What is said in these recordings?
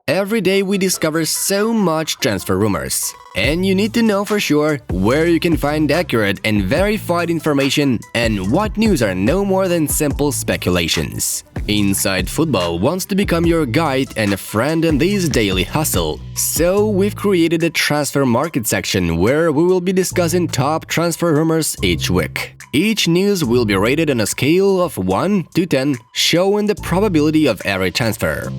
Every day we discover so much transfer rumors, and you need to know for sure where you can find accurate and verified information and what news are no more than simple speculations. Inside Football wants to become your guide and a friend in this daily hustle, so we've created a transfer market section where we will be discussing top transfer rumors each week. Each news will be rated on a scale of 1 to 10, showing the probability of every transfer.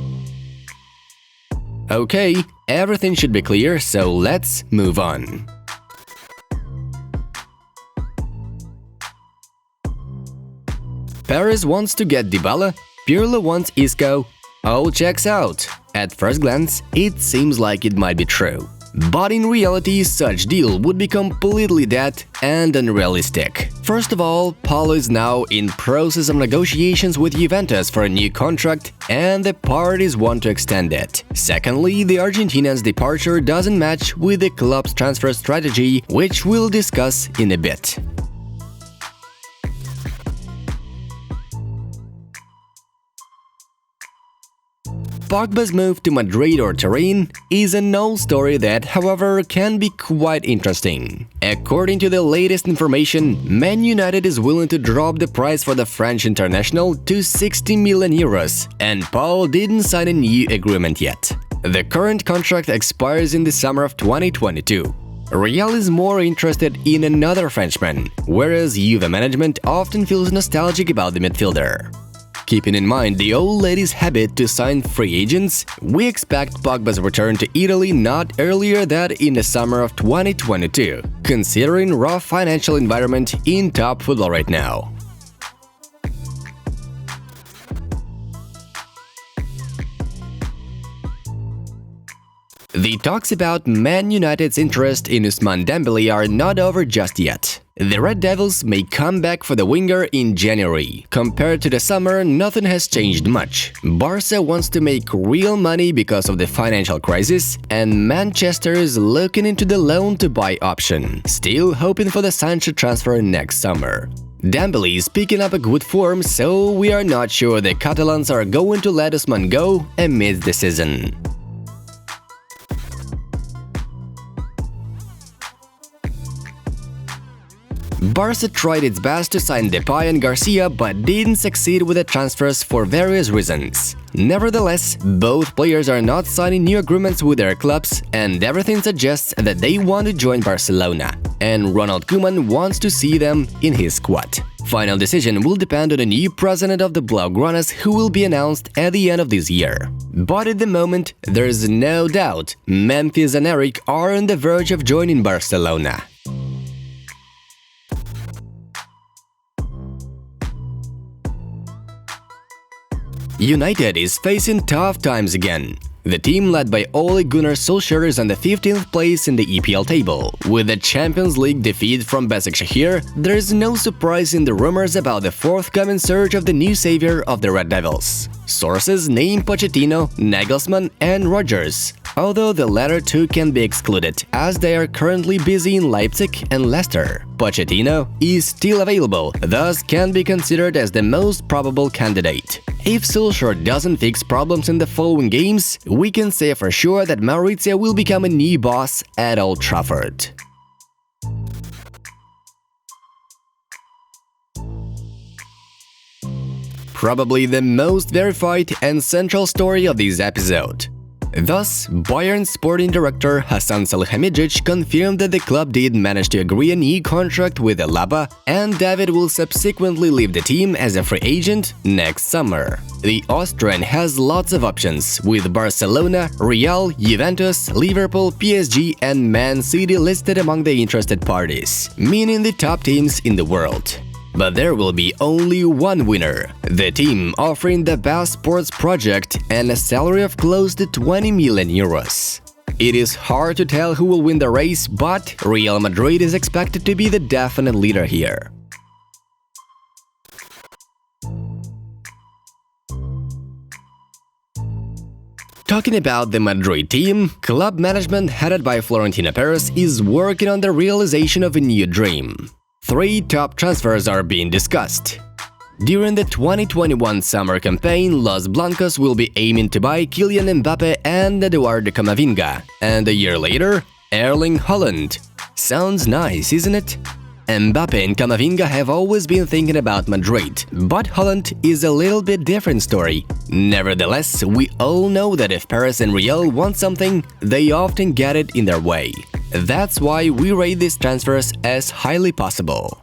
Okay, everything should be clear, so let's move on. Paris wants to get Dybala, Pirlo wants Isco. All checks out. At first glance, it seems like it might be true. But in reality, such deal would be completely dead and unrealistic. First of all, Paulo is now in process of negotiations with Juventus for a new contract, and the parties want to extend it. Secondly, the Argentinian's departure doesn't match with the club's transfer strategy, which we'll discuss in a bit. Pogba's move to Madrid or Turin is an old story that, however, can be quite interesting. According to the latest information, Man United is willing to drop the price for the French international to 60 million euros, and Paul didn't sign a new agreement yet. The current contract expires in the summer of 2022. Real is more interested in another Frenchman, whereas Juve management often feels nostalgic about the midfielder. Keeping in mind the old lady's habit to sign free agents, we expect Pogba's return to Italy not earlier than in the summer of 2022, considering rough financial environment in top football right now. The talks about Man United's interest in Ousmane Dembele are not over just yet. The Red Devils may come back for the winger in January. Compared to the summer, nothing has changed much. Barca wants to make real money because of the financial crisis, and Manchester is looking into the loan-to-buy option, still hoping for the Sancho transfer next summer. Dembele is picking up a good form, so we are not sure the Catalans are going to let Ousmane go amid the season. Barca tried its best to sign Depay and Garcia but didn't succeed with the transfers for various reasons. Nevertheless, both players are not signing new agreements with their clubs, and everything suggests that they want to join Barcelona, and Ronald Koeman wants to see them in his squad. Final decision will depend on a new president of the Blaugranas who will be announced at the end of this year. But at the moment, there's no doubt Memphis and Eric are on the verge of joining Barcelona. United is facing tough times again. The team led by Ole Gunnar Solskjaer is on the 15th place in the EPL table. With the Champions League defeat from Besiktas, there's no surprise in the rumors about the forthcoming surge of the new savior of the Red Devils. Sources name Pochettino, Nagelsmann and Rodgers, although the latter two can be excluded, as they are currently busy in Leipzig and Leicester. Pochettino is still available, thus can be considered as the most probable candidate. If Solskjaer doesn't fix problems in the following games, we can say for sure that Maurizio will become a new boss at Old Trafford. Probably the most verified and central story of this episode. Thus, Bayern sporting director Hasan Salihamidzic confirmed that the club did manage to agree a new contract with Alaba, and David will subsequently leave the team as a free agent next summer. The Austrian has lots of options, with Barcelona, Real, Juventus, Liverpool, PSG and Man City listed among the interested parties, meaning the top teams in the world. But there will be only one winner, the team offering the best sports project and a salary of close to 20 million euros. It is hard to tell who will win the race, but Real Madrid is expected to be the definite leader here. Talking about the Madrid team, club management headed by Florentino Perez is working on the realization of a new dream. 3 top transfers are being discussed. During the 2021 summer campaign, Los Blancos will be aiming to buy Kylian Mbappe and Eduardo Camavinga, and a year later, Erling Haaland. Sounds nice, isn't it? Mbappe and Camavinga have always been thinking about Madrid, but Haaland is a little bit different story. Nevertheless, we all know that if Paris and Real want something, they often get it in their way. That's why we rate these transfers as highly possible.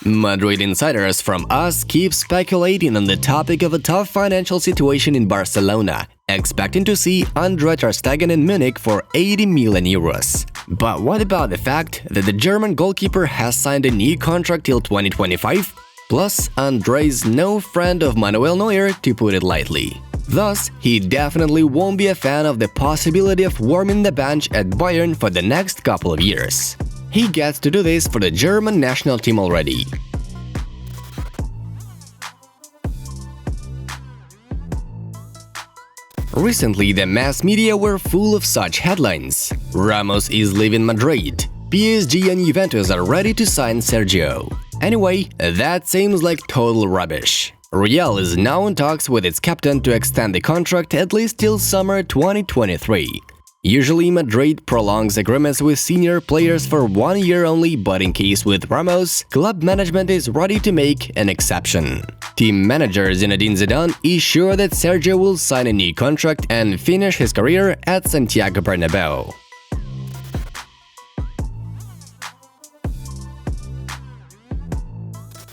Madrid insiders from us keep speculating on the topic of a tough financial situation in Barcelona, expecting to see Andre ter Stegen in Munich for 80 million euros. But what about the fact that the German goalkeeper has signed a new contract till 2025? Plus, Andre's no friend of Manuel Neuer, to put it lightly. Thus, he definitely won't be a fan of the possibility of warming the bench at Bayern for the next couple of years. He gets to do this for the German national team already. Recently, the mass media were full of such headlines. Ramos is leaving Madrid. PSG and Juventus are ready to sign Sergio. Anyway, that seems like total rubbish. Real is now in talks with its captain to extend the contract at least till summer 2023. Usually, Madrid prolongs agreements with senior players for 1 year only, but in case with Ramos, club management is ready to make an exception. Team manager Zinedine Zidane is sure that Sergio will sign a new contract and finish his career at Santiago Bernabeu.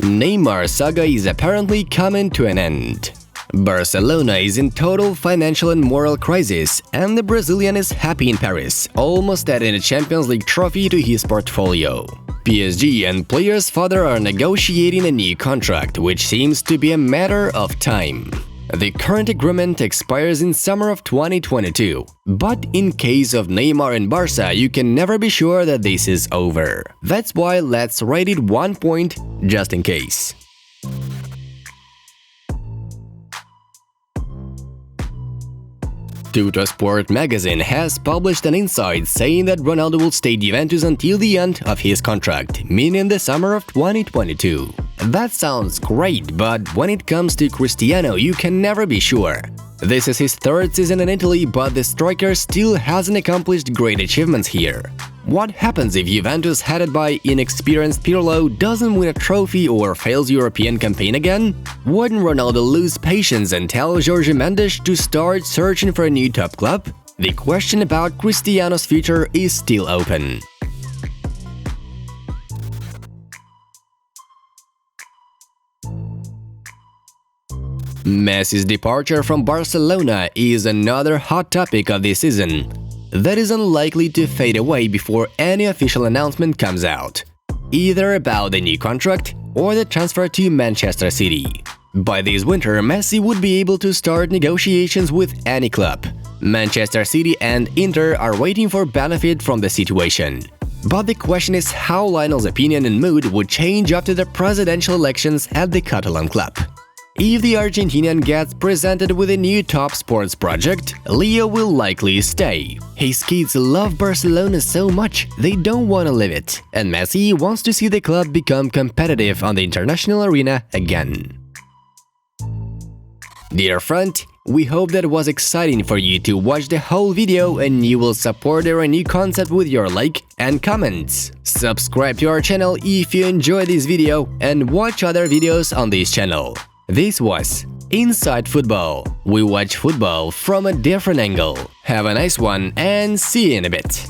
Neymar saga is apparently coming to an end. Barcelona is in total financial and moral crisis, and the Brazilian is happy in Paris, almost adding a Champions League trophy to his portfolio. PSG and player's father are negotiating a new contract, which seems to be a matter of time. The current agreement expires in summer of 2022, but in case of Neymar and Barca, you can never be sure that this is over. That's why let's rate it 1 point, just in case. Tuttosport magazine has published an insight saying that Ronaldo will stay at Juventus until the end of his contract, meaning the summer of 2022. That sounds great, but when it comes to Cristiano, you can never be sure. This is his third season in Italy, but the striker still hasn't accomplished great achievements here. What happens if Juventus, headed by inexperienced Pirlo, doesn't win a trophy or fails European campaign again? Wouldn't Ronaldo lose patience and tell Jorge Mendes to start searching for a new top club? The question about Cristiano's future is still open. Messi's departure from Barcelona is another hot topic of this season that is unlikely to fade away before any official announcement comes out, either about the new contract or the transfer to Manchester City. By this winter, Messi would be able to start negotiations with any club. Manchester City and Inter are waiting for benefit from the situation. But the question is how Lionel's opinion and mood would change after the presidential elections at the Catalan club. If the Argentinian gets presented with a new top sports project, Leo will likely stay. His kids love Barcelona so much, they don't want to leave it, and Messi wants to see the club become competitive on the international arena again. Dear friend, we hope that was exciting for you to watch the whole video and you will support our new concept with your like and comments. Subscribe to our channel if you enjoyed this video and watch other videos on this channel. This was Inside Football. We watch football from a different angle. Have a nice one and see you in a bit.